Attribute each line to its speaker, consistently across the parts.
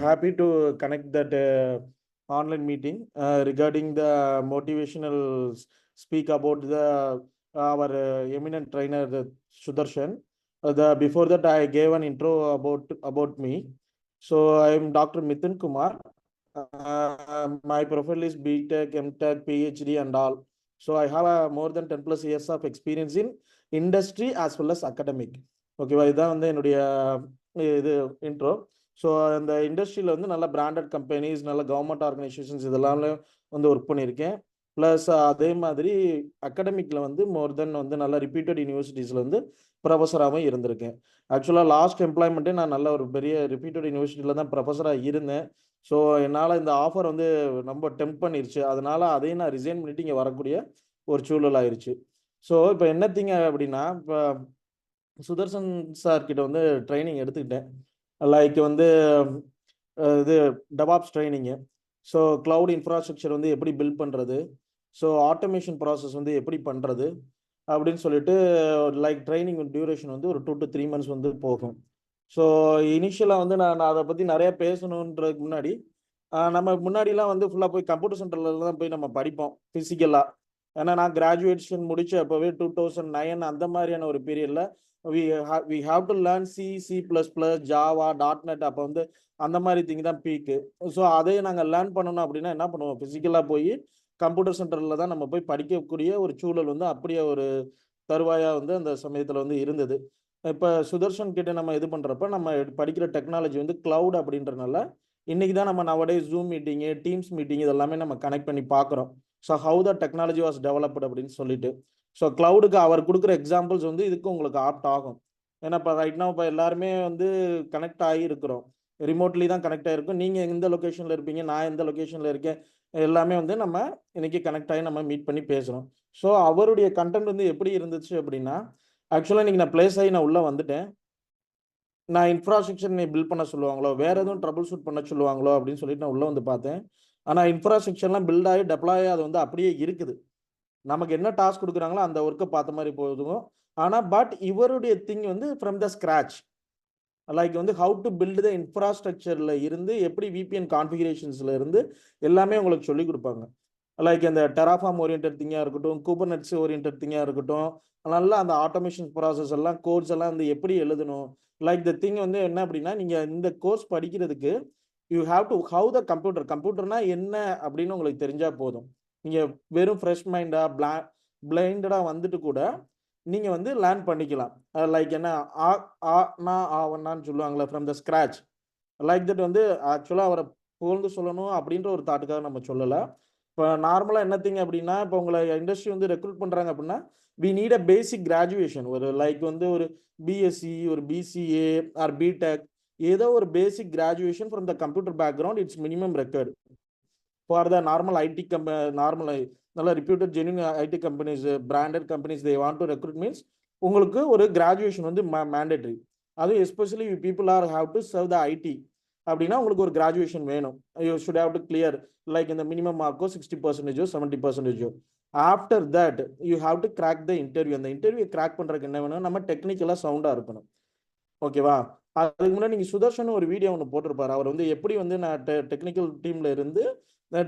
Speaker 1: happy to connect that online meeting regarding the motivational speak about the our eminent trainer Sudarshan. Before that, I gave an intro about me. So I am Dr. Mithun Kumar. My profile is BTech, MTech, PhD, and all. So I have more than 10 plus years of experience in industry as well as academic. Okay, இதுதான் வந்து என்னுடைய இது intro. So அந்த இண்டஸ்ட்ரியில் வந்து நல்ல branded companies, நல்ல government organisations இதெல்லாம் வந்து ஒர்க் பண்ணியிருக்கேன். ப்ளஸ் அதே மாதிரி அகாடமிக்கில் வந்து மோர் தென் வந்து நல்ல ரிப்பீட்டட் யூனிவர்சிட்டிஸில் வந்து ப்ரொஃபஸராகவும் இருந்திருக்கேன். ஆக்சுவலாக லாஸ்ட் எம்ப்ளாய்மெண்ட்டே நான் நல்ல ஒரு பெரிய ரிப்பீட்டட் யூனிவர்சிட்டியில் தான் ப்ரொஃபஸராக இருந்தேன். ஸோ என்னால் இந்த ஆஃபர் வந்து ரொம்ப டெம்ப் பண்ணிருச்சு. அதனால அதையும் நான் ரிசைன் பண்ணிட்டு இங்கே வரக்கூடிய ஒரு சூழல் ஆயிடுச்சு. ஸோ இப்போ என்னத்திங்க அப்படின்னா, இப்போ சுதர்சன் சார்கிட்ட வந்து ட்ரைனிங் எடுத்துக்கிட்டேன். லைக் வந்து இது DevOps training. So cloud infrastructure வந்து எப்படி பில்ட் பண்ணுறது, ஸோ ஆட்டோமேஷன் ப்ராசஸ் வந்து எப்படி பண்ணுறது அப்படின்னு சொல்லிட்டு லைக் ட்ரைனிங் டியூரேஷன் வந்து ஒரு 2 to 3 months வந்து போகும். ஸோ இனிஷியலாக வந்து நான் அதை பற்றி நிறையா பேசணுன்றதுக்கு முன்னாடி நம்ம முன்னாடிலாம் வந்து ஃபுல்லாக போய் கம்ப்யூட்டர் சென்டரில் தான் போய் நம்ம படிப்போம் ஃபிசிக்கலாக. ஏன்னா நான் கிராஜுவேஷன் முடிச்ச அப்போவே 2009 அந்த மாதிரியான ஒரு பீரியடில் we have to learn C, C++, Java, .NET. அப்போ வந்து அந்த மாதிரி திங் தான் பீக்கு. ஸோ அதையே நாங்கள் லேர்ன் பண்ணணும் அப்படின்னா என்ன பண்ணுவோம், ஃபிசிக்கலாக போய் கம்ப்யூட்டர் சென்டரில் தான் நம்ம போய் படிக்கக்கூடிய ஒரு சூழல் வந்து அப்படியே ஒரு தருவாயாக வந்து அந்த சமயத்தில் வந்து இருந்தது. இப்போ சுதர்ஷன் கிட்ட நம்ம இது பண்ணுறப்ப நம்ம படிக்கிற டெக்னாலஜி வந்து கிளவுட் அப்படின்றனால இன்னைக்கு தான் நம்ம நவடே ஜூம் மீட்டிங்கு, டீம்ஸ் மீட்டிங் இதெல்லாமே நம்ம கனெக்ட் பண்ணி பார்க்குறோம். So how the technology was developed அப்படின்னு சொல்லிட்டு. ஸோ கிளவுடுக்கு அவர் கொடுக்குற எக்ஸாம்பிள்ஸ் வந்து இதுக்கு உங்களுக்கு ஆப்ட் ஆகும். ஏன்னா இப்போ ரைட்னா இப்போ எல்லாருமே வந்து கனெக்ட் ஆகி இருக்கிறோம், ரிமோட்லி தான் கனெக்ட் ஆகிருக்கும். நீங்கள் எந்த லொக்கேஷனில் இருப்பீங்க, நான் எந்த லொக்கேஷனில் இருக்கேன், எல்லாமே வந்து நம்ம இன்னைக்கு கனெக்ட் ஆகி நம்ம மீட் பண்ணி பேசுகிறோம். ஸோ அவருடைய கண்டென்ட் வந்து எப்படி இருந்துச்சு அப்படின்னா, ஆக்சுவலாக இன்னைக்கு நான் பிளேஸ் ஆகி நான் உள்ளே வந்துட்டேன். நான் இன்ஃப்ராஸ்ட்ரக்சர் நீ பில்ட் பண்ண சொல்லுவாங்களோ, வேற எதுவும் ட்ரபிள் ஷூட் பண்ண சொல்லுவாங்களோ அப்படின்னு சொல்லிட்டு நான் உள்ளே வந்து பார்த்தேன். ஆனால் இன்ஃப்ராஸ்ட்ரக்சர்லாம் பில்ட் ஆகி டெப்ளாய் அது வந்து அப்படியே இருக்குது. நமக்கு என்ன டாஸ்க் கொடுக்குறாங்களோ அந்த ஒர்க்கை பார்த்த மாதிரி போதும். ஆனால் பட் இவருடைய திங் வந்து ஃப்ரம் த ஸ்க்ராச், லைக் வந்து ஹவு டு பில்டு த இன்ஃப்ராஸ்ட்ரக்சரில் இருந்து எப்படி விபிஎன் கான்ஃபிகரேஷன்ஸில் இருந்து எல்லாமே உங்களுக்கு சொல்லி கொடுப்பாங்க. லைக் அந்த டெராஃபார்ம் ஓரியன்ட் திங்காக இருக்கட்டும், குபர்நெட்ஸ் ஓரியன்ட் திங்காக இருக்கட்டும், நல்லா அந்த ஆட்டோமேஷன் ப்ராசஸ் எல்லாம் கோர்ஸ் எல்லாம் வந்து எப்படி எழுதணும். லைக் த திங் வந்து என்ன அப்படின்னா, நீங்கள் இந்த கோர்ஸ் படிக்கிறதுக்கு you have to how the கம்ப்யூட்டர்னா என்ன அப்படின்னு உங்களுக்கு தெரிஞ்சால் போதும். நீங்கள் வெறும் ஃப்ரெஷ் மைண்டாக பிளைண்டடாக வந்துட்டு கூட நீங்கள் வந்து லேர்ன் பண்ணிக்கலாம். லைக் என்ன ஆவண்ணான்னு சொல்லுவாங்களே, from the scratch. Like that வந்து ஆக்சுவலாக அவரை புகழ்ந்து சொல்லணும் அப்படின்ற ஒரு தாட்டுக்காக நம்ம சொல்லலை. இப்போ நார்மலாக என்னத்திங்க அப்படின்னா, இப்போ உங்களை இண்டஸ்ட்ரி வந்து ரெக்ரூட் பண்ணுறாங்க அப்படின்னா we need a basic graduation. ஒரு லைக் வந்து ஒரு பிஎஸ்சி, ஒரு பிசிஏ ஆர் பிடெக், ஏதோ ஒரு basic graduation from the computer background it's minimum required for the normal IT normal நல்ல reputed genuine IT companies, branded companies they want to recruit means உங்களுக்கு ஒரு graduation வந்து mandatory. அதுவும் especially people are have to serve the IT அப்படின்னா உங்களுக்கு ஒரு graduation வேணும். You should have to clear like இந்த minimum Marco 60% 70%. After that you have to crack the interview. அந்த இன்டர்வியூ கிராக் பண்ணுறதுக்கு என்ன வேணும், நம்ம டெக்னிக்கலாக சவுண்டாக இருக்கணும். ஓகேவா? அதுக்கு முன்னாடி நீங்கள் சுதர்ஷன் ஒரு வீடியோ ஒன்று போட்டிருப்பாரு. அவர் வந்து எப்படி வந்து நான் டெக்னிக்கல் டீமில் இருந்து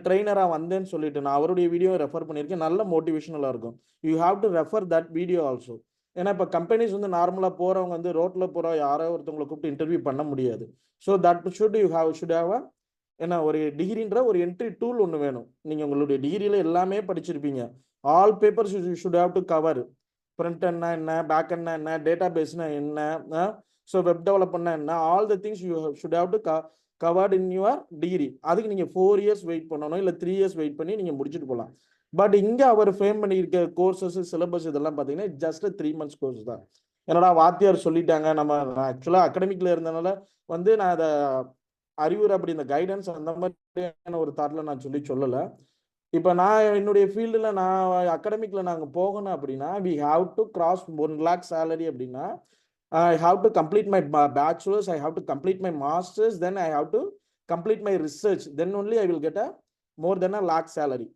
Speaker 1: ட்ரெயினராக வந்தேன்னு சொல்லிட்டு நான் அவருடைய வீடியோ ரெஃபர் பண்ணியிருக்கேன். நல்ல மோட்டிவேஷனலாக இருக்கும். You have to refer that video also. ஏன்னா இப்போ கம்பெனிஸ் வந்து நார்மலாக போகிறவங்க வந்து ரோட்டில் போகிற யாரோ ஒருத்தவங்களை கூப்பிட்டு இன்டர்வியூ பண்ண முடியாது. ஸோ தட் ஷுட் ஹாவ் ஏன்னா ஒரு டிகிரின்ற ஒரு என்ட்ரி டூல் ஒன்று வேணும். நீங்கள் உங்களுடைய டிகிரியில் எல்லாமே படிச்சிருப்பீங்க. All papers should have to cover. Front என்ன, பேக் என்ன, டேட்டா பேஸ்னா என்ன, ஸோ வெப் டெவலப்மெண்ட்னா என்ன, all the things you should have to covered in your degree. அதுக்கு நீங்கள் 4 years வெயிட் பண்ணணும், இல்லை 3 years வெயிட் பண்ணி நீங்கள் முடிச்சுட்டு போகலாம். பட் இங்கே அவர் ஃபேம் பண்ணியிருக்க கோர்சஸ், சிலபஸ் இதெல்லாம் பார்த்தீங்கன்னா ஜஸ்ட் 3 months கோர்ஸ் தான். என்னடா வாத்தியார் சொல்லிட்டாங்க, நம்ம ஆக்சுவலாக அகாடமிக்கில் இருந்தனால வந்து நான் அதை அறிவுரை அப்படி இந்த கைடன்ஸ் அந்த மாதிரியான ஒரு தாட்டில் நான் சொல்லலை. இப்போ நான் என்னுடைய ஃபீல்டில் நான் அகாடமிக்கில் நாங்கள் போகணும் அப்படின்னா we have to cross 1 lakh salary அப்படின்னா I have to complete my bachelor's, I have to complete my master's, then I have to complete my research, then only I will get a more than a lakh salary.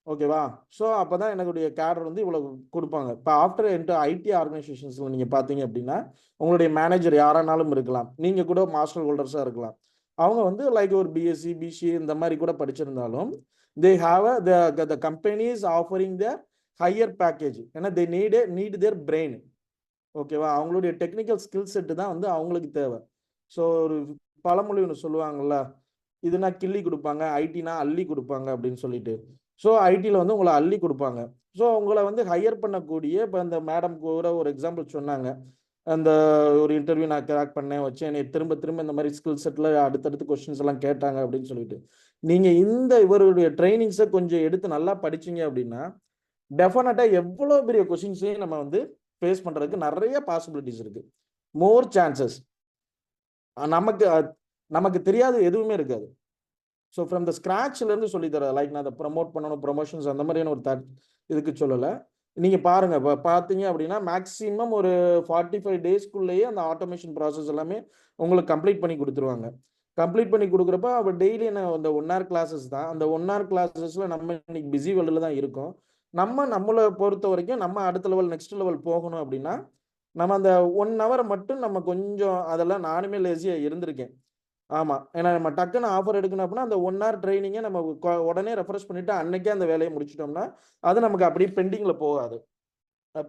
Speaker 1: ஓகேவா? So அப்போ தான் என்னுடைய கேடர் வந்து இவ்வளோ கொடுப்பாங்க. இப்போ after ID ஆர்கனைசேஷன்ஸில் நீங்கள் பார்த்தீங்க அப்படின்னா உங்களுடைய மேனேஜர் யாரானாலும் இருக்கலாம், நீங்கள் கூட மாஸ்டர் ஹோல்டர்ஸாக இருக்கலாம். அவங்க வந்து லைக் ஒரு பிஎஸ்சி பிசிஏ இந்த மாதிரி கூட படிச்சிருந்தாலும் they have the company is offering the higher package ஏன்னா they need their brain. ஓகேவா, அவங்களுடைய டெக்னிக்கல் ஸ்கில் செட்டு தான் வந்து அவங்களுக்கு தேவை. ஸோ ஒரு பழமொழி ஒன்று சொல்லுவாங்கல்ல, இதுனா கிள்ளி கொடுப்பாங்க, ஐடினா அள்ளி கொடுப்பாங்க அப்படின்னு சொல்லிட்டு. ஸோ ஐடியில் வந்து உங்களை அள்ளி கொடுப்பாங்க. ஸோ உங்களை வந்து ஹையர் பண்ணக்கூடிய இப்போ இந்த மேடம் கூட ஒரு எக்ஸாம்பிள் சொன்னாங்க, அந்த ஒரு இன்டர்வியூ நான் கிராக் பண்ணேன் வச்சேன், என்னை திரும்ப திரும்ப இந்த மாதிரி ஸ்கில் செட்டில் அடுத்தடுத்து கொஸ்டின்ஸ் எல்லாம் கேட்டாங்க அப்படின்னு சொல்லிட்டு. நீங்கள் இந்த இவருடைய ட்ரைனிங்ஸை கொஞ்சம் எடுத்து நல்லா படிச்சீங்க அப்படின்னா டெஃபினட்டாக எவ்வளோ பெரிய கொஸ்டின்ஸையும் நம்ம வந்து ஃபேஸ் பண்ணுறதுக்கு நிறைய பாசிபிலிட்டிஸ் இருக்கு, மோர் சான்சஸ். நமக்கு நமக்கு தெரியாது எதுவுமே இருக்காது. ஸோ ஃப்ரம் த ஸ்க்ராட்ச்லேருந்து சொல்லித்தர, லைக் நான் அதை ப்ரமோட் பண்ணணும், ப்ரொமோஷன்ஸ் அந்த மாதிரியான ஒரு இதுக்கு சொல்லலை. நீங்கள் பாருங்கள், இப்போ பார்த்தீங்க அப்படின்னா மேக்ஸிமம் ஒரு 45 டேஸ்க்குள்ளேயே அந்த ஆட்டோமேஷன் ப்ராசஸ் எல்லாமே உங்களுக்கு கம்ப்ளீட் பண்ணி கொடுத்துருவாங்க. கம்ப்ளீட் பண்ணி கொடுக்குறப்ப அப்போ டெய்லி அந்த 1 hour கிளாஸஸ் தான். அந்த 1 hour கிளாஸஸில் நம்ம இன்னைக்கு பிஸி வேர்ல்டில் தான் இருக்கோம். நம்மளை பொறுத்த வரைக்கும் நம்ம அடுத்த லெவல் நெக்ஸ்ட் லெவல் போகணும் அப்படின்னா நம்ம அந்த 1 hour மட்டும் நம்ம கொஞ்சம், அதெல்லாம் நானுமே லேசியாக இருந்திருக்கேன். ஆமாம், ஏன்னா நம்ம டக்குன்னு ஆஃபர் எடுக்கணும் அப்படின்னா அந்த 1 hour ட்ரைனிங்கை நம்ம உடனே ரெஃப்ரெஷ் பண்ணிவிட்டு அன்னைக்கே அந்த வேலையை முடிச்சிட்டோம்னா அது நமக்கு அப்படியே பெண்டிங்கில் போகாது.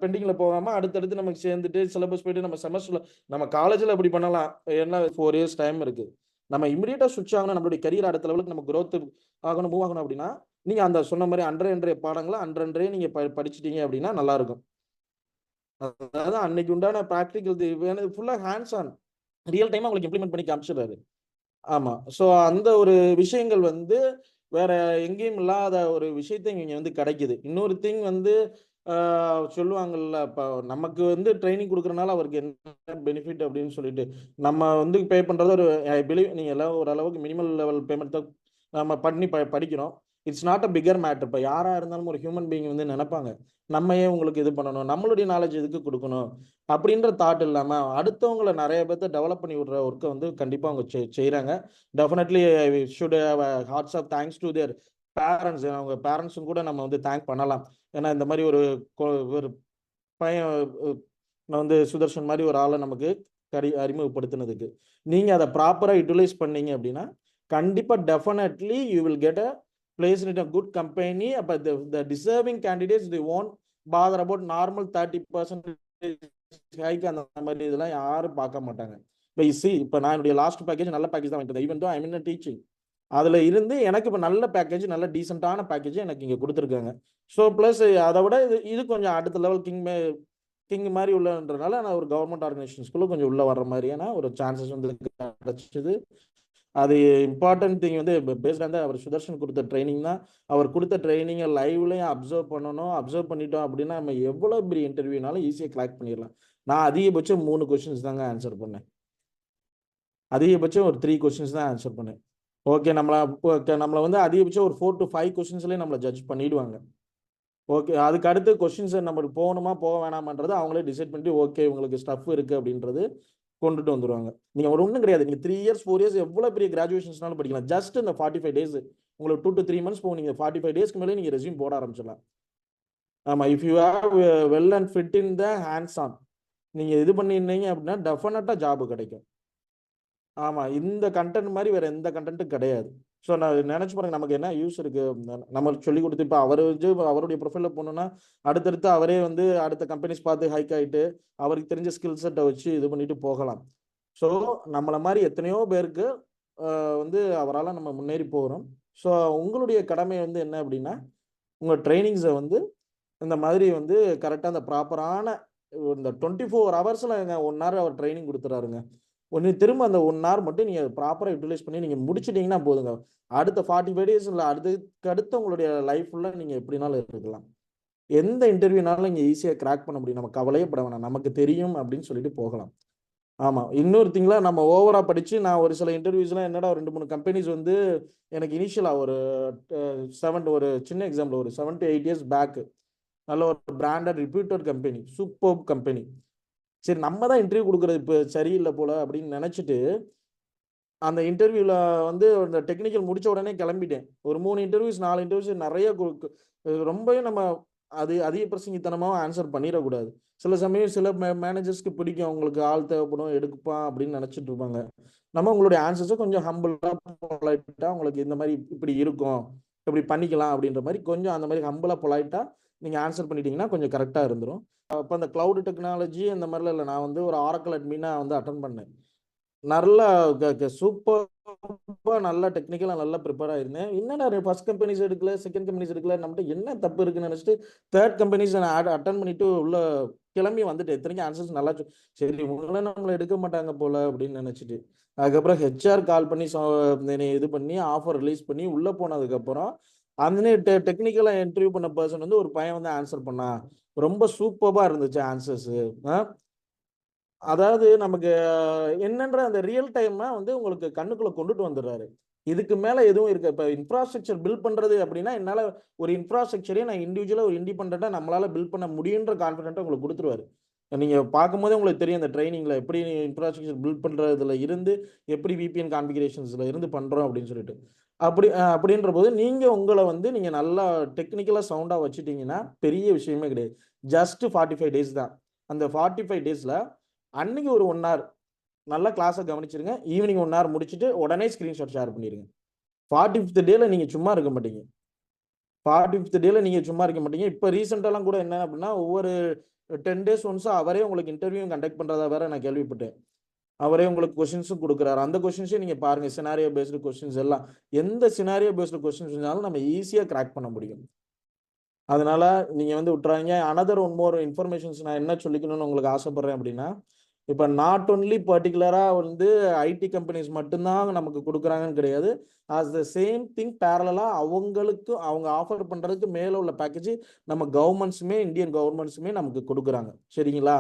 Speaker 1: பெண்டிங்கில் போகாமல் அடுத்தடுத்து நமக்கு சேர்ந்துட்டு சிலபஸ் போயிட்டு நம்ம செமஸ்டரில் நம்ம காலேஜில் அப்படி பண்ணலாம். என்ன 4 years டைம் இருக்குது. நம்ம இமீடியட்டாக சுவிட்ச் ஆகணும், நம்மளுடைய கரியர் அடுத்த லெவலுக்கு நம்ம growth ஆகணும், மூவ் ஆகணும் அப்படின்னா நீங்கள் அந்த சொன்ன மாதிரி அன்றைய பாடங்களை அன்றே நீங்கள் படிச்சிட்டீங்க அப்படின்னா நல்லாயிருக்கும். அதாவது அன்னைக்கு உண்டான ப்ராக்டிக்கல் ஃபுல்லாக ஹேண்ட்ஸ் ஆன் ரியல் டைமாக உங்களுக்கு இம்ப்ளிமெண்ட் பண்ணி காமிச்சிடுறாரு. ஆமா, ஸோ அந்த ஒரு விஷயங்கள் வந்து வேற எங்கேயும் இல்லாத ஒரு விஷயத்தை இங்க வந்து கிடைக்குது. இன்னொரு திங் வந்து சொல்லுவாங்கல்ல, இப்போ நமக்கு வந்து ட்ரைனிங் கொடுக்குறனால அவருக்கு என்ன பெனிஃபிட் அப்படின்னு சொல்லிட்டு நம்ம வந்து பே பண்றது ஒரு ஐ பிலீவ் நீங்க எல்லாம் ஓரளவுக்கு மினிமல் லெவல் பேமெண்ட் தான் நம்ம பண்ணி படிக்கிறோம். It's not a bigger matter. இப்போ யாரா இருந்தாலும் ஒரு ஹியூமன் பீயிங் வந்து நினைப்பாங்க, நம்ம ஏன் உங்களுக்கு இது பண்ணணும், நம்மளுடைய நாலேஜ் எதுக்கு கொடுக்கணும் அப்படின்ற தாட் இல்லாம அடுத்தவங்களை நிறைய பேர்த்த டெவலப் பண்ணி விடுற ஒர்க்கை வந்து கண்டிப்பா அவங்க செய்யறாங்க. Definitely should have hearts of thanks to their parents. அவங்க பேரண்ட்ஸும் கூட நம்ம வந்து தேங்க் பண்ணலாம். ஏன்னா இந்த மாதிரி ஒரு பையன் வந்து சுதர்ஷன் மாதிரி ஒரு ஆளை நமக்கு அறிமுகப்படுத்தினதுக்கு நீங்க அதை ப்ராப்பரா யூட்டிலைஸ் பண்ணீங்க அப்படின்னா கண்டிப்பா definitely you will get a place in a good company. But the deserving candidates, they won't bother about normal 30% hike அந்த மாதிரி இதெல்லாம் யாரும் பார்க்க மாட்டாங்க. இப்போ நான் என்னுடைய லாஸ்ட் பேக்கேஜ் நல்ல பேக்கேஜ் தான் வாங்கிட்டேன். ஈவன் தோ ஐ மீன் டீச்சிங் அதில் இருந்து எனக்கு இப்போ நல்ல பேக்கேஜ், நல்ல டீசெண்டான பேக்கேஜ் எனக்கு இங்கே கொடுத்துருக்காங்க. ஸோ ப்ளஸ் அதை விட இது கொஞ்சம் அடுத்த லெவல் கிங் மாதிரி உள்ளன்றனால நான் ஒரு கவர்மெண்ட் ஆர்கனைசேஷன்ஸ்குள்ளே கொஞ்சம் உள்ள வர்ற மாதிரியான ஒரு சான்சஸ் வந்து கிடைச்சிது. அது இம்பார்ட்டன்ட் திங் வந்து பேஸ்ட் ஆன் அவர் சுதர்ஷன் கொடுத்த ட்ரைனிங் தான். அவர் கொடுத்த ட்ரைனிங்கை லைவ்லையும் அப்சர்வ் பண்ணணும். அப்சர்வ் பண்ணிட்டோம் அப்படின்னா நம்ம எவ்வளோ பெரிய இன்டர்வியூனாலும் ஈஸியாக கிளாக் பண்ணிடலாம். நான் அதிகபட்சம் 3 கொஸ்டின்ஸ் தாங்க ஆன்சர் பண்ணேன். அதிகபட்சம் ஒரு 3 கொஸ்டின்ஸ் தான் ஆன்சர் பண்ணேன். ஓகே, நம்மளை வந்து அதிகபட்சம் ஒரு 4 to 5 கொஸ்டின்ஸ்லேயே நம்மளை ஜட்ஜ் பண்ணிடுவாங்க. ஓகே, அதுக்கு அடுத்து கொஸ்டின்ஸ் நம்மளுக்கு போகணுமா போக வேணாமன்றது அவங்களே டிசைட் பண்ணிட்டு ஓகே உங்களுக்கு ஸ்டஃப் இருக்குது அப்படின்றது கொண்டுட்டு வந்துடுவாங்க. நீங்கள் ஒரு ஒன்றும் கிடையாது, நீங்கள் 3 years 4 years எவ்வளோ பெரிய கிராஜுவேஷன்ஸ்னாலும் படிக்கலாம். ஜஸ்ட் இந்த 45 days உங்களுக்கு 2 to 3 months போகும். நீங்கள் 45 daysக்கு மேலே நீங்கள் ரெஸ்யூம் போட ஆரம்பிச்சிடலாம். ஆமாம், if you have well and fit in the hands on நீங்கள் இது பண்ணியிருந்தீங்க அப்படின்னா டெஃபினட்டாக ஜாபு கிடைக்கும். ஆமாம், இந்த கண்டென்ட் மாதிரி வேறு எந்த கண்டென்ட்டும் கிடையாது. ஸோ நான் நினச்சி பாருங்க நமக்கு என்ன யூஸ் இருக்குது. நம்மளுக்கு சொல்லி கொடுத்து இப்போ அவர் அவருடைய ப்ரொஃபைலில் போகணுன்னா அடுத்தடுத்து அவரே வந்து அடுத்த கம்பெனிஸ் பார்த்து ஹைக் ஆகிட்டு அவருக்கு தெரிஞ்ச ஸ்கில் செட்டை வச்சு இது பண்ணிட்டு போகலாம். ஸோ நம்மளை மாதிரி எத்தனையோ பேருக்கு வந்து அவரால் நம்ம முன்னேறி போகிறோம். ஸோ உங்களுடைய கடமை வந்து என்ன அப்படின்னா உங்கள் ட்ரைனிங்ஸை வந்து இந்த மாதிரி வந்து கரெக்டாக அந்த ப்ராப்பரான இந்த 24 hours 1 hour அவர் ட்ரைனிங் கொடுத்துறாருங்க. திரும்ப அந்த 1 hour மட்டும் நீங்கள் ப்ராப்பராக யூட்டிலைஸ் பண்ணி நீங்கள் முடிச்சிட்டிங்கன்னா போதுங்க. அடுத்த 45 days இல்லை அடுத்த உங்களுடைய லைஃப் ஃபுல்லாக நீங்கள் எப்படினாலும் இருக்கலாம். எந்த இன்டர்வியூனாலும் நீங்கள் ஈஸியாக கிராக் பண்ண முடியும். நம்ம கவலையே பட வேணாம், நமக்கு தெரியும் அப்படின்னு சொல்லிட்டு போகலாம். ஆமாம், இன்னொரு திங்லாம் நம்ம ஓவராக படித்து நான் ஒரு சில இன்டர்வியூஸ்லாம் என்னடா 2-3 கம்பெனிஸ் வந்து எனக்கு இனிஷியலாக ஒரு சின்ன எக்ஸாம்பிள் ஒரு 7 to 8 years பேக்கு நல்ல ஒரு branded reputed company, super company. சரி நம்ம தான் இன்டர்வியூ கொடுக்குறது இப்போ சரியில்லை போல அப்படின்னு நினச்சிட்டு அந்த இன்டர்வியூவில் வந்து அந்த டெக்னிக்கல் முடித்த உடனே கிளம்பிட்டேன். ஒரு 3 இன்டர்வியூஸ் 4 இன்டர்வியூஸ் நிறைய ரொம்பவே நம்ம அது அதிக பிரசங்கித்தனமாவும் ஆன்சர் பண்ணிடக்கூடாது. சில சமயம் சில மேனேஜர்ஸ்க்கு பிடிக்கும், அவங்களுக்கு ஆள் தேவைப்படும் எடுப்பான் அப்படின்னு நினைச்சிட்டு இருப்பாங்க. நம்ம உங்களுடைய ஆன்சர்ஸை கொஞ்சம் ஹம்பிளா பொலைட்டா உங்களுக்கு இந்த மாதிரி இப்படி இருக்கும், இப்படி பண்ணிக்கலாம் அப்படின்ற மாதிரி கொஞ்சம் அந்த மாதிரி ஹம்பிளா பொலைட்டா நீங்க ஆன்சர் பண்ணிட்டீங்கன்னா கொஞ்சம் கரெக்டா இருந்துரும். அப்போ அந்த கிளவுட் டெக்னாலஜி அந்த மாதிரிலாம் இல்லை. நான் வந்து ஒரு ஆரக்கிள் அட்மினா வந்து அட்டன் பண்ணேன். நல்லா சூப்பர், நல்லா டெக்னிக்கலா நல்லா ப்ரிப்பேர் ஆயிருந்தேன். என்னடா ஃபர்ஸ்ட் கம்பெனிஸ் எடுக்கல, செகண்ட் கம்பெனிஸ் எடுக்கல, நம்மகிட்ட என்ன தப்பு இருக்குன்னு நினைச்சிட்டு தேர்ட் கம்பெனிஸ் நான் அட்டன் பண்ணிட்டு உள்ள கிளம்பி வந்துட்டு இத்தனைக்கும் ஆன்சர்ஸ் நல்லா சரி இவங்கள நம்மளை எடுக்க மாட்டாங்க போல அப்படின்னு நினைச்சிட்டு அதுக்கப்புறம் ஹெச்ஆர் கால் பண்ணி இது பண்ணி ஆஃபர் ரிலீஸ் பண்ணி உள்ள போனதுக்கப்புறம் அந்த டெக்னிக்கலா இன்டர்வியூ பண்ண பர்சன் வந்து ஒரு பையன் வந்து ஆன்சர் பண்ணா ரொம்ப சூப்பரா இருந்துச்சு ஆன்சர்ஸ். அதாவது நமக்கு என்னன்ற அந்த ரியல் டைமா வந்து உங்களுக்கு கண்ணுக்குள்ள கொண்டுட்டு வந்துடுறாரு. இதுக்கு மேல எதுவும் இருக்கு. இப்ப இன்ஃப்ராஸ்ட்ரக்சர் பில்ட் பண்றது அப்படின்னா என்னால ஒரு இன்ஃப்ராஸ்ட்ரக்சரையும் நான் இண்டிவிஜுவலா ஒரு இண்டிபெண்டா நம்மளால பில்ட் பண்ண முடியுன்ற கான்ஃபிடென்ட்டை உங்களுக்கு கொடுத்துருவாரு. நீங்க பார்க்கும்போதே உங்களுக்கு தெரியும் அந்த ட்ரைனிங்ல எப்படி இன்ஃப்ராஸ்ட்ரக்சர் பில்ட் பண்றதுல இருந்து எப்படி விபிஎன் கான்ஃபிகரேஷன்ஸ்ல இருந்து பண்றோம் அப்படின்னு சொல்லிட்டு அப்படின்ற போது நீங்க உங்களை வந்து நீங்க நல்லா டெக்னிக்கலா சவுண்டா வச்சுட்டீங்கன்னா பெரிய விஷயமே கிடையாது. ஜஸ்ட் 45 டேஸ் தான். அந்த 45 டேஸ்ல அன்னைக்கு ஒரு 1 hour நல்லா கிளாஸை கவனிச்சிருங்க. ஈவினிங் 1 hour முடிச்சுட்டு உடனே ஸ்கிரீன்ஷாட் ஷேர் பண்ணிருங்க. 45th டேல நீங்க சும்மா இருக்க மாட்டீங்க. 45th டேல நீங்க சும்மா இருக்க மாட்டீங்க. இப்ப ரீசெண்டாலாம் கூட என்ன அப்படின்னா ஒவ்வொரு 10 days ஒன்ஸ் அவரே உங்களுக்கு இன்டர்வியூ கண்டக்ட் பண்றதா வேற நான் கேள்விப்பட்டேன். அவரே உங்களுக்கு கொஸ்டின்ஸும் கொடுக்குறாரு. அந்த கொஸ்டின்ஸையும் நீங்க பாருங்க. சினாரியோ பேஸ்டு கொஸ்டின்ஸ் எல்லாம் எந்த சினாரியோ பேஸ்டு கொஸ்டின்ஸ் இருந்தாலும் நம்ம ஈஸியா கிராக் பண்ண முடியும். அதனால நீங்க வந்து விட்டுறாங்க. அனதர் ஒன் மோர் இன்ஃபர்மேஷன்ஸ் நான் என்ன சொல்லிக்கணும்னு உங்களுக்கு ஆசைப்படுறேன் அப்படின்னா இப்போ நாட் ஒன்லி பர்டிகுலரா வந்து ஐடி கம்பெனிஸ் மட்டும்தான் நமக்கு கொடுக்குறாங்கன்னு கிடையாது. ஆஸ் த சேம் திங் பேரலா அவங்களுக்கு அவங்க ஆஃபர் பண்றதுக்கு மேல உள்ள பேக்கேஜ் நம்ம கவர்மெண்ட்ஸுமே இந்தியன் கவர்மெண்ட்ஸுமே நமக்கு கொடுக்குறாங்க. சரிங்களா?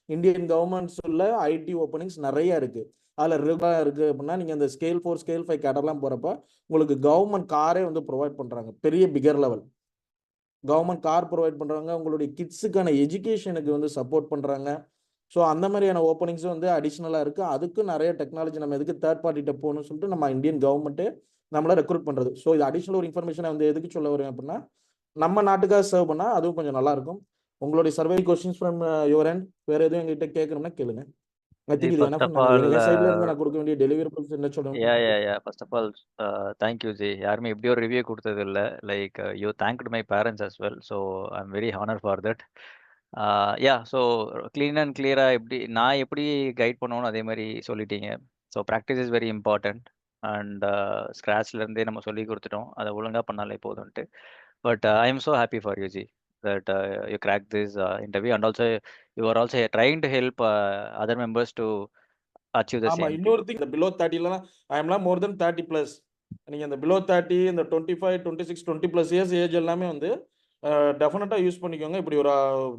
Speaker 1: இந்தியன் கவர்மெண்ட்ஸ் உள்ள ஐடி ஓப்பனிங்ஸ் நிறைய இருக்கு. அதுல ரெகுலரா இருக்கு அப்படின்னா நீங்க அந்த ஸ்கேல் 4 ஸ்கேல் 5 கேட்டர்லாம் போறப்ப உங்களுக்கு கவர்மெண்ட் காரே வந்து ப்ரொவைட் பண்றாங்க. பெரிய bigger level government car provide பண்றாங்க. உங்களுடைய கிட்ஸுக்கான எஜுகேஷனுக்கு வந்து சப்போர்ட் பண்றாங்க. ஸோ அந்த மாதிரியான ஓப்பனிங்ஸும் வந்து அடிஷ்னலாக இருக்குது. அதுக்கு நிறைய டெக்னாலஜி நம்ம எதுக்கு தேர்ட் பார்ட்டிகிட்ட போகணும்னு சொல்லிட்டு நம்ம இந்தியன் கவர்மெண்ட்டே நம்மளை ரெக்ரூட் பண்ணுறது. ஸோ இது அடிஷ்னல் ஒரு இன்ஃபர்மேஷனை வந்து எதுக்கு சொல்ல வரேன் அப்படின்னா நம்ம நாட்டுக்காக சர்வ் பண்ணால் அதுவும் கொஞ்சம் நல்லா இருக்கும். உங்களுடைய survey questions from your end வேற எதுவும் எங்ககிட்ட கேட்கணும்னா கேளுங்க. ஐ திங்க் இது
Speaker 2: First of all,
Speaker 1: என் சைட்ல இருந்து நான் கொடுக்க வேண்டிய டெலிவரபிள்ஸ் என்ன சொல்லணும்.
Speaker 2: First of all, thank you, Ji. யாருமே இப்படி ஒரு ரிவ்யூ கொடுத்தது இல்லை. Like you thanked my parents as well. So I am very honour for that. So clean and கிளியராக நான் எப்படி கைட் பண்ணுவோன்னு அதே மாதிரி சொல்லிட்டீங்க. So practice is very important. And ஸ்க்ராட்ச்லேருந்தே நம்ம சொல்லி கொடுத்துட்டோம், அதை ஒழுங்காக பண்ணாலே போதும்ன்ட்டு. But I am so happy for you, ji, that you cracked this interview, and also you are also trying to help other members to achieve the
Speaker 1: ஆமா,
Speaker 2: same thing.
Speaker 1: இன்னொரு திங், இந்த பிலோ 30ல I am not more than 30 plus. நீங்க இந்த below 30 இந்த 25 26 20 plus years age எல்லாமே வந்து டெஃபினட்டா யூஸ் பண்ணிக்கோங்க. இப்படி ஒரு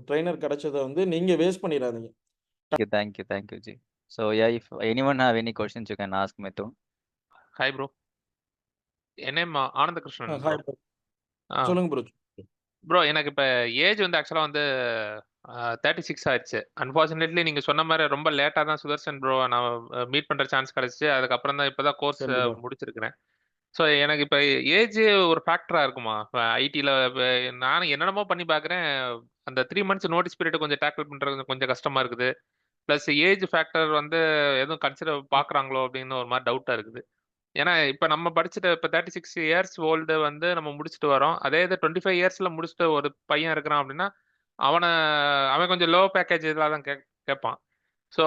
Speaker 1: ட்ரெய்னர் கிடைச்சதை வந்து நீங்க வேஸ்ட் பண்ணிடாதீங்க.
Speaker 2: Thank you, Ji. So yeah, if anyone have any questions, you can ask Mithun.
Speaker 3: Hi bro. N name Anandakrishnan bro.
Speaker 1: சொல்லுங்க ப்ரோ.
Speaker 3: ப்ரோ எனக்கு இப்போ ஏஜ் வந்து ஆக்சுவலாக வந்து 36 ஆயிடுச்சு. அன்ஃபார்ச்சுனேட்லி நீங்கள் சொன்ன மாதிரி ரொம்ப லேட்டாக தான் சுதர்சன் ப்ரோ நான் மீட் பண்ணுற சான்ஸ் கிடச்சிச்சு. அதுக்கப்புறம் தான் இப்போ தான் கோர்ஸ் முடிச்சிருக்கிறேன். ஸோ எனக்கு இப்போ ஏஜ் ஒரு ஃபேக்டராக இருக்குமா? இப்போ ஐடியில் நானும் என்னென்னமோ பண்ணி பார்க்குறேன். அந்த 3 months நோட்டீஸ் பீரியட் கொஞ்சம் டேக்கிள் பண்ணுறது கொஞ்சம் கஷ்டமாக இருக்குது. ப்ளஸ் ஏஜ் ஃபேக்டர் வந்து எதுவும் கன்சிடர் பார்க்குறாங்களோ அப்படின்னு ஒரு மாதிரி டவுட்டாக இருக்குது. ஏன்னா இப்போ நம்ம படிச்சுட்டு இப்போ 36 years ஓல்டு வந்து நம்ம முடிச்சுட்டு வரோம். அதே இது 25 yearsல முடிச்சுட்டு ஒரு பையன் இருக்கிறான் அப்படின்னா அவன் கொஞ்சம் லோ பேக்கேஜ் இதெல்லாம் தான் கேட்பான். ஸோ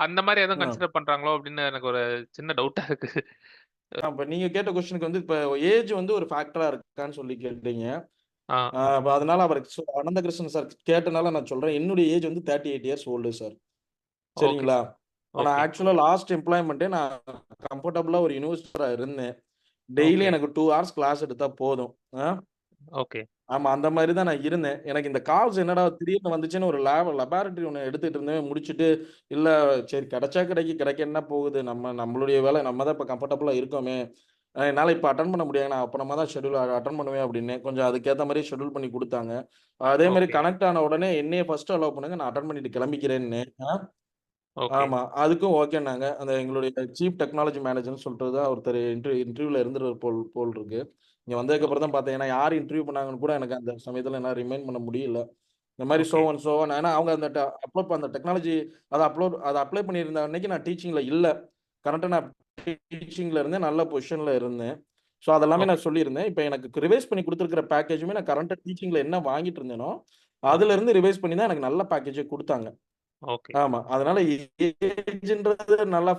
Speaker 3: அந்த மாதிரி எதுவும் கன்சிடர் பண்றாங்களோ அப்படின்னு எனக்கு ஒரு சின்ன டவுட்டா இருக்கு.
Speaker 1: இப்போ நீங்க கேட்ட கொஸ்டினுக்கு வந்து இப்போ ஏஜ் வந்து ஒரு ஃபேக்டரா இருக்கான்னு சொல்லி கேட்டீங்க. அதனால அவர் அனந்தகிருஷ்ணன் சார் கேட்டனால நான் சொல்றேன். என்னுடைய ஏஜ் வந்து 38 years ஓல்டு சார். சரிங்களா? ஆனா ஆக்சுவலா லாஸ்ட் எம்ப்ளாய்மெண்ட்டே நான் கம்ஃபர்டபுளா ஒரு யூனிவர்சிட்டியா இருந்தேன். டெய்லி எனக்கு 2 hours கிளாஸ் எடுத்தா போதும்.
Speaker 3: ஓகே.
Speaker 1: ஆமா, அந்த மாதிரி தான் நான் இருந்தேன். எனக்கு இந்த கால்ஸ் என்னடா திடீர்னு வந்துச்சுன்னு ஒரு லெபார்டரி ஒன்று எடுத்துட்டு இருந்தேன். முடிச்சுட்டு இல்ல சரி கிடைச்சா கிடைக்க என்ன போகுது, நம்மளுடைய வேலை நம்ம தான் இப்போ கம்ஃபர்டபுளா இருக்கோமே, என்னால் இப்போ அட்டன் பண்ண முடியாது, நான் அப்புறமா தான் ஷெட்யூல் அட்டன் பண்ணுவேன் அப்படின்னு கொஞ்சம் அதுக்கேற்ற மாதிரி ஷெட்யூல் பண்ணி கொடுத்தாங்க. அதே மாதிரி கனெக்ட் ஆன உடனே என்னைய ஃபர்ஸ்ட் அலோவ் பண்ணுங்க, நான் அட்டன் பண்ணிட்டு கிளம்பிக்கிறேன்னு. ஆமா, அதுக்கும் ஓகேனாங்க. அந்த எங்களுடைய சீஃப் டெக்னாலஜி மேனேஜர்னு சொல்லிட்டு தான் ஒருத்தர் இன்டர்வியூல இருந்துட்டு போல் இருக்கு. இங்க வந்ததுக்கப்புறம் தான் பார்த்தேன். ஏன்னா யார் இன்டர்வியூ பண்ணாங்கன்னு கூட எனக்கு அந்த சமயத்துல என்னால ரிமைண்ட் பண்ண முடியல. இந்த மாதிரி
Speaker 3: ஓகே.
Speaker 1: சோ ஒன் ஏன்னா அவங்க அந்த அப்லோட் அந்த டெக்னாலஜி அதை அப்ளை பண்ணியிருந்த அன்னைக்கு நான் டீச்சிங்ல இல்ல. கரெக்டாக நான் டீச்சிங்ல இருந்தேன், நல்ல பொசிஷன்ல இருந்தேன். ஸோ அதெல்லாமே
Speaker 3: ஓகே.
Speaker 1: நான் சொல்லியிருந்தேன். இப்போ எனக்கு ரிவைஸ் பண்ணி கொடுத்துருக்கிற பேக்கேஜுமே நான் கரண்ட்டாக டீச்சிங்ல என்ன வாங்கிட்டு இருந்தேனோ
Speaker 3: ஓகே.
Speaker 1: அதுல இருந்து ரிவைஸ் பண்ணி தான் எனக்கு நல்ல பேக்கேஜே கொடுத்தாங்க.
Speaker 3: ஓகே.
Speaker 1: ஆமா. அதனால ஏஜ்ன்றது நல்ல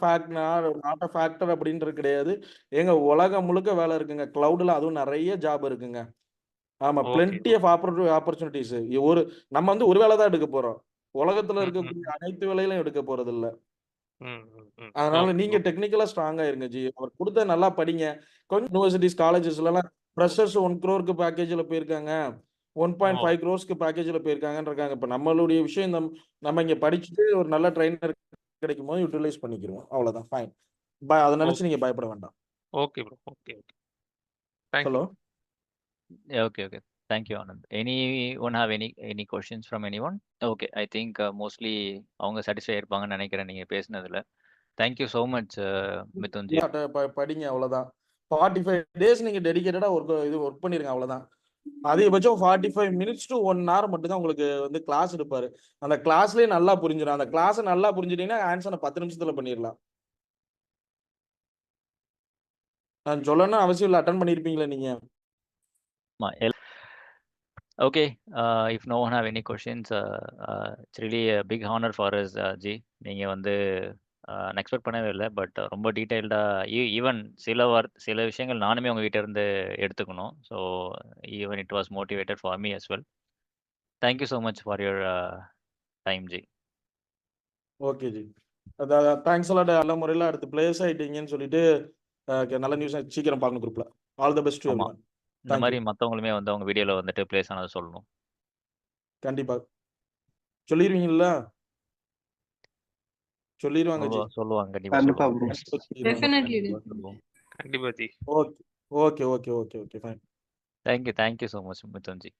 Speaker 1: நாட் அ ஃபேக்டர் அப்படின்றது கிடையாது. ஏங்க உலகம் முழுக்க வேலை இருக்குங்க. கிளவுட்ல அதுவும் நிறைய ஜாப் இருக்குங்க. ஆமா.
Speaker 3: ஓகே.
Speaker 1: Plenty of opportunities. நம்ம வந்து ஒரு வேலை தான் எடுக்க போறோம். உலகத்துல
Speaker 3: ம், ம்,
Speaker 1: இருக்கக்கூடிய அனைத்து வேலைகளும் எடுக்க போறதில்ல.
Speaker 3: ம், ம், ம்.
Speaker 1: அதனால
Speaker 3: ஓகே.
Speaker 1: நீங்க டெக்னிக்கலா ஸ்ட்ராங்கா இருங்க ஜி. அவர் கொடுத்த நல்லா படிங்க. கொஞ்சம் யுனிவர்சிட்டிஸ், காலேஜஸ்லலாம் ஃப்ரெஷர்ஸ் 1 crore பேக்கேஜ்ல போயிருக்காங்க.
Speaker 3: ஓ.
Speaker 1: 1.5 crores பேக்கேஜ்ல போயிருக்காங்கன்னு இருக்காங்க. இப்ப நம்மளுடைய விஷயம் நம்ம இங்க படிச்சுட்டு ஒரு நல்ல ட்ரெய்னர் கிடைக்கும்போது யூட்டிலைஸ் பண்ணிக்கிறோம். அவ்வளவுதான். ஃபைன். அத
Speaker 3: ஓ.
Speaker 1: நினைச்சு நீங்க பயப்பட வேண்டாம்.
Speaker 3: Okay bro. Okay. Okay. Thank you.
Speaker 1: Hello.
Speaker 2: Yeah, okay, okay. Thank you, Anand. Anyone have any questions from anyone? Okay, I think mostly அவங்க satisfy இருப்பாங்கன்னு நினைக்கிறேன் நீங்க பேசுனதுல. Thank you so much, மிதுன்ஜி.
Speaker 1: படிங்க அவ்வளவுதான். 45 டேஸ் நீங்க டெடிகேட்டடா ஒர்க் பண்ணிருங்க அவ்வளவுதான். அதிகபட்சம் 45 minutes to 1 hour மட்டும் தான் உங்களுக்கு வந்து கிளாஸ் எடுப்பாரு. அந்த கிளாஸ்லயே நல்லா புரிஞ்சிடும். அந்த கிளாஸ் நல்லா புரிஞ்சிட்டீங்கன்னா ஆன்சரை 10 நிமிஷத்துல பண்ணிடலாம். நான் சொல்லணும்னு அவசியம் இல்லை. அட்டன் பண்ணிருப்பீங்களா நீங்க?
Speaker 2: Okay, if no one have any questions, it's really a big honor for us, Ji. நீங்க வந்து நான் எக்ஸ்பெக்ட் பண்ணவே இல்லை, பட் ரொம்ப டீட்டெயில்டாக ஈவன் சில விஷயங்கள் நானுமே உங்ககிட்ட இருந்து எடுத்துக்கணும். So even it was motivated for me as well. Thank you so much for your time, Ji.
Speaker 1: Okay G. Thanks a lot. நல்ல முறையில் அடுத்து பிளேஸ் ஆயிட்டீங்கன்னு சொல்லிட்டு நல்ல நியூஸ் சீக்கிரம் பார்க்கணும் குரூப்ல. ஆல் தி பெஸ்ட் டு
Speaker 2: ஆமா.
Speaker 1: எவ்ரிவன்.
Speaker 2: இந்த மாதிரி மற்றவங்களுமே வந்து அவங்க வீடியோவில் வந்துட்டு பிளேஸ் ஆனதை சொல்லணும்.
Speaker 1: கண்டிப்பா சொல்லிடுவீங்கல்ல? சொல்லிடுவாங்க ஜி.
Speaker 2: சொல்லுவாங்க. கண்டிப்பா
Speaker 4: கண்டிப்பா
Speaker 2: சொல்லுவாங்க.
Speaker 4: ப்ரோ.
Speaker 5: Definitely.
Speaker 2: சொல்லுவோம்.
Speaker 3: கண்டிப்பா G.
Speaker 1: Okay okay okay okay okay fine.
Speaker 2: Thank you so much, மிதுன்ஜி.